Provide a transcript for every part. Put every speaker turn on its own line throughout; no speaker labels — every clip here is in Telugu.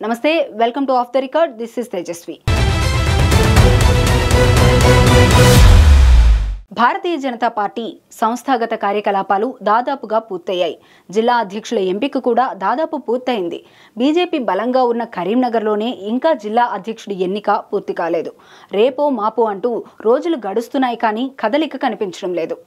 నమస్తే, welcome to off the record. This is Tejasvi. Bharatiya Janata Party సంస్థాగత కార్యకలాపాలు దాదాపుగా పూర్తయ్యాయి. జిల్లా అధ్యక్షుల ఎంపిక కూడా దాదాపు పూర్తయింది. బీజేపీ బలంగా ఉన్న కరీంనగర్లోనే ఇంకా జిల్లా అధ్యక్షుడి ఎన్నిక పూర్తి కాలేదు. రేపో మాపో అంటూ రోజులు గడుస్తున్నాయి, కానీ కదలిక కనిపించడం లేదు.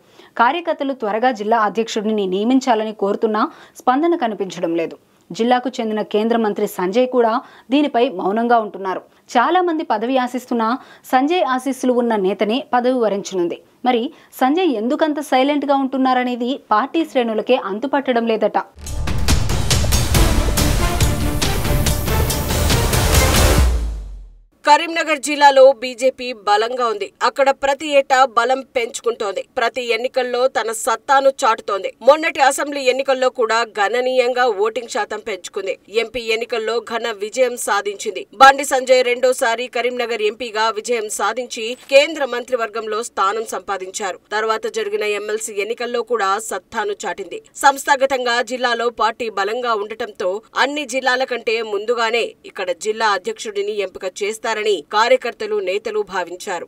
కార్యకర్తలు త్వరగా జిల్లా అధ్యక్షుడిని నియమించాలని కోరుతున్నా స్పందన కనిపించడం లేదు. జిల్లాకు చెందిన కేంద్ర మంత్రి సంజయ్ కూడా దీనిపై మౌనంగా ఉంటున్నారు. చాలా మంది పదవి ఆశిస్తున్నా సంజయ్ ఆశీస్సులు ఉన్న నేతనే పదవి వరించనుంది. మరి సంజయ్ ఎందుకంత సైలెంట్ గా ఉంటున్నారనేది పార్టీ శ్రేణులకే అంతుపట్టడం లేదట.
కరీంనగర్ జిల్లాలో బీజేపీ బలంగా ఉంది. అక్కడ ప్రతి ఏటా బలం పెంచుకుంటోంది. ప్రతి ఎన్నికల్లో తన సత్తాను చాటుతోంది. మొన్నటి అసెంబ్లీ ఎన్నికల్లో కూడా గణనీయంగా ఓటింగ్ శాతం పెంచుకుంది. ఎంపీ ఎన్నికల్లో ఘన విజయం సాధించింది. బండి సంజయ్ రెండోసారి కరీంనగర్ ఎంపీగా విజయం సాధించి కేంద్ర మంత్రివర్గంలో స్థానం సంపాదించారు. తర్వాత జరిగిన ఎమ్మెల్సీ ఎన్నికల్లో కూడా సత్తాను చాటింది. సంస్థాగతంగా జిల్లాలో పార్టీ బలంగా ఉండటంతో అన్ని జిల్లాల కంటే ముందుగానే ఇక్కడ జిల్లా అధ్యక్షుడిని ఎంపిక చేస్తారని కార్యకర్తలు, నేతలు భావించారు.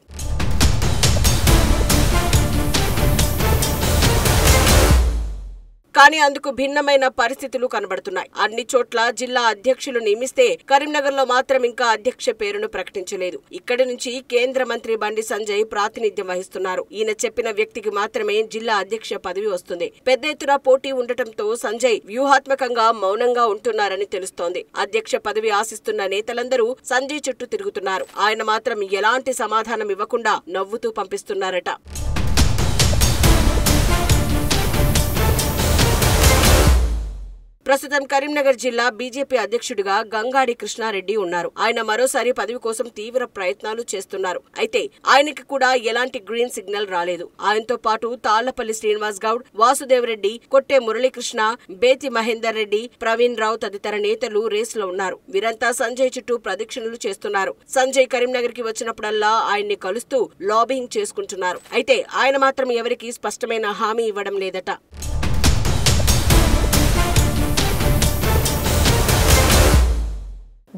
కానీ అందుకు భిన్నమైన పరిస్థితులు కనబడుతున్నాయి. అన్ని చోట్ల జిల్లా అధ్యక్షులు నియమిస్తే కరీంనగర్ లో మాత్రం ఇంకా అధ్యక్ష పేరును ప్రకటించలేదు. ఇక్కడి నుంచి కేంద్ర మంత్రి బండి సంజయ్ ప్రాతినిధ్యం వహిస్తున్నారు. ఈయన చెప్పిన వ్యక్తికి మాత్రమే జిల్లా అధ్యక్ష పదవి వస్తుంది. పెద్ద ఎత్తున పోటీ ఉండటంతో సంజయ్ వ్యూహాత్మకంగా మౌనంగా ఉంటున్నారని తెలుస్తోంది. అధ్యక్ష పదవి ఆశిస్తున్న నేతలందరూ సంజయ్ చుట్టూ తిరుగుతున్నారు. ఆయన మాత్రం ఎలాంటి సమాధానం ఇవ్వకుండా నవ్వుతూ పంపిస్తున్నారట. ప్రస్తుతం కరీంనగర్ జిల్లా బీజేపీ అధ్యక్షుడిగా గంగాడి కృష్ణారెడ్డి ఉన్నారు. ఆయన మరోసారి పదవి కోసం తీవ్ర ప్రయత్నాలు చేస్తున్నారు. అయితే ఆయనకి కూడా ఎలాంటి గ్రీన్ సిగ్నల్ రాలేదు. ఆయనతో పాటు తాళ్లపల్లి శ్రీనివాస్ గౌడ్, వాసుదేవ్ రెడ్డి, కొట్టే మురళీకృష్ణ, బేతి మహేందర్ రెడ్డి, ప్రవీణ్ రావు తదితర నేతలు రేసులో ఉన్నారు. వీరంతా సంజయ్ చుట్టూ ప్రదక్షిణలు చేస్తున్నారు. సంజయ్ కరీంనగర్ కి వచ్చినప్పుడల్లా ఆయన్ని కలుస్తూ లాబింగ్ చేసుకుంటున్నారు. అయితే ఆయన మాత్రం ఎవరికీ స్పష్టమైన హామీ ఇవ్వడం లేదట.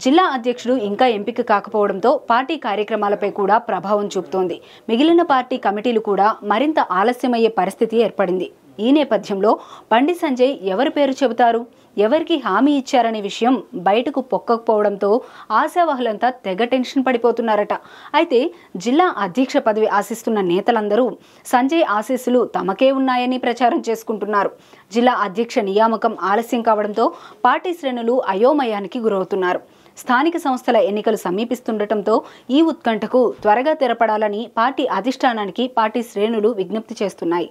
జిల్లా అధ్యక్షుడు ఇంకా ఎంపిక కాకపోవడంతో పార్టీ కార్యక్రమాలపై కూడా ప్రభావం చూపుతోంది. మిగిలిన పార్టీ కమిటీలు కూడా మరింత ఆలస్యమయ్యే పరిస్థితి ఏర్పడింది. ఈ నేపథ్యంలో బండి సంజయ్ ఎవరి పేరు చెబుతారు, ఎవరికి హామీ ఇచ్చారనే విషయం బయటకు పొక్కకపోవడంతో ఆశావహులంతా తెగ టెన్షన్ పడిపోతున్నారట. అయితే జిల్లా అధ్యక్ష పదవి ఆశిస్తున్న నేతలందరూ సంజయ్ ఆశీస్సులు తమకే ఉన్నాయని ప్రచారం చేసుకుంటున్నారు. జిల్లా అధ్యక్ష నియామకం ఆలస్యం కావడంతో పార్టీ శ్రేణులు అయోమయానికి గురవుతున్నారు. స్థానిక సంస్థల ఎన్నికలు సమీపిస్తుండటంతో ఈ ఉత్కంఠకు త్వరగా తెరపడాలని పార్టీ అధిష్టానానికి పార్టీ శ్రేణులు విజ్ఞప్తి చేస్తున్నాయి.